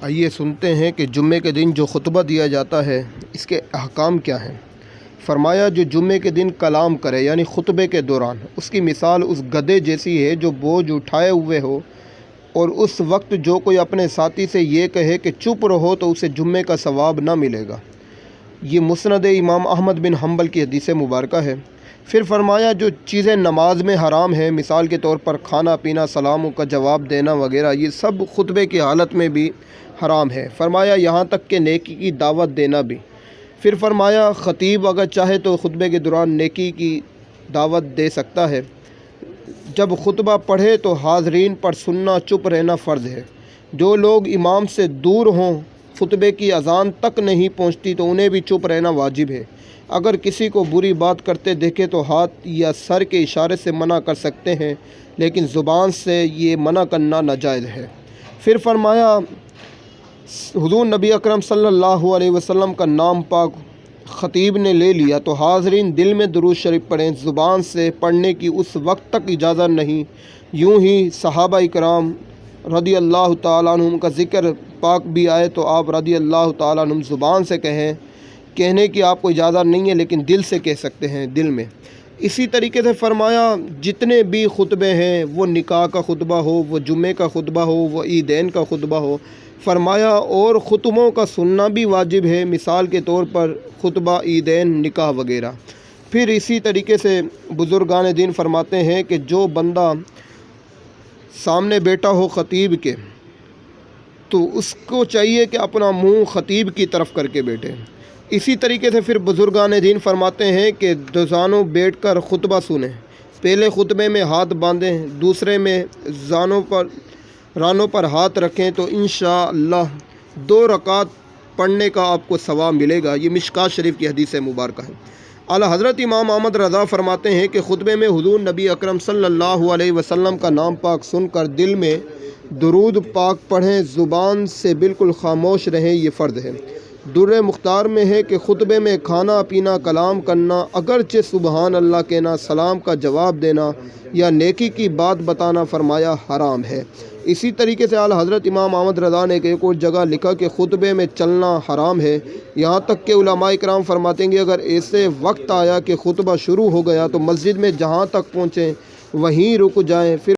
آئیے سنتے ہیں کہ جمعے کے دن جو خطبہ دیا جاتا ہے اس کے احکام کیا ہیں۔ فرمایا جو جمعے کے دن کلام کرے یعنی خطبے کے دوران، اس کی مثال اس گدھے جیسی ہے جو بوجھ اٹھائے ہوئے ہو، اور اس وقت جو کوئی اپنے ساتھی سے یہ کہے کہ چپ رہو تو اسے جمعے کا ثواب نہ ملے گا۔ یہ مسند امام احمد بن حنبل کی حدیث مبارکہ ہے۔ پھر فرمایا جو چیزیں نماز میں حرام ہیں، مثال کے طور پر کھانا پینا، سلاموں کا جواب دینا وغیرہ، یہ سب خطبے کی حالت میں بھی حرام ہے۔ فرمایا یہاں تک کہ نیکی کی دعوت دینا بھی۔ پھر فرمایا خطیب اگر چاہے تو خطبے کے دوران نیکی کی دعوت دے سکتا ہے۔ جب خطبہ پڑھے تو حاضرین پر سننا، چپ رہنا فرض ہے۔ جو لوگ امام سے دور ہوں، خطبے کی اذان تک نہیں پہنچتی تو انہیں بھی چپ رہنا واجب ہے۔ اگر کسی کو بری بات کرتے دیکھے تو ہاتھ یا سر کے اشارے سے منع کر سکتے ہیں، لیکن زبان سے یہ منع کرنا ناجائز ہے۔ پھر فرمایا حضور نبی اکرم صلی اللہ علیہ وسلم کا نام پاک خطیب نے لے لیا تو حاضرین دل میں درود شریف پڑھیں، زبان سے پڑھنے کی اس وقت تک اجازت نہیں۔ یوں ہی صحابہ اکرام رضی اللہ تعالیٰ عنہم کا ذکر پاک بھی آئے تو آپ رضی اللہ تعالیٰ عنہم زبان سے کہیں، کہنے کی آپ کو اجازت نہیں ہے، لیکن دل سے کہہ سکتے ہیں، دل میں۔ اسی طریقے سے فرمایا جتنے بھی خطبے ہیں، وہ نکاح کا خطبہ ہو، وہ جمعے کا خطبہ ہو، وہ عیدین کا خطبہ ہو، فرمایا اور خطبوں کا سننا بھی واجب ہے، مثال کے طور پر خطبہ عیدین، نکاح وغیرہ۔ پھر اسی طریقے سے بزرگان دین فرماتے ہیں کہ جو بندہ سامنے بیٹھا ہو خطیب کے تو اس کو چاہیے کہ اپنا منہ خطیب کی طرف کر کے بیٹھے۔ اسی طریقے سے پھر بزرگان دین فرماتے ہیں کہ دوزانوں بیٹھ کر خطبہ سنیں، پہلے خطبے میں ہاتھ باندھیں، دوسرے میں رانوں پر ہاتھ رکھیں تو انشاءاللہ 2 رکعت پڑھنے کا آپ کو ثواب ملے گا۔ یہ مشکوٰۃ شریف کی حدیث مبارکہ ہے۔ اعلیٰ حضرت امام احمد رضا فرماتے ہیں کہ خطبے میں حضور نبی اکرم صلی اللہ علیہ وسلم کا نام پاک سن کر دل میں درود پاک پڑھیں، زبان سے بالکل خاموش رہیں، یہ فرض ہے۔ در مختار میں ہے کہ خطبے میں کھانا پینا، کلام کرنا، اگرچہ سبحان اللہ کہنا، سلام کا جواب دینا یا نیکی کی بات بتانا فرمایا حرام ہے۔ اسی طریقے سے اعلیٰ حضرت امام احمد رضا نے ایک اور جگہ لکھا کہ خطبے میں چلنا حرام ہے، یہاں تک کہ علماء کرام فرماتے ہیں کہ اگر ایسے وقت آیا کہ خطبہ شروع ہو گیا تو مسجد میں جہاں تک پہنچیں وہیں رک جائیں، پھر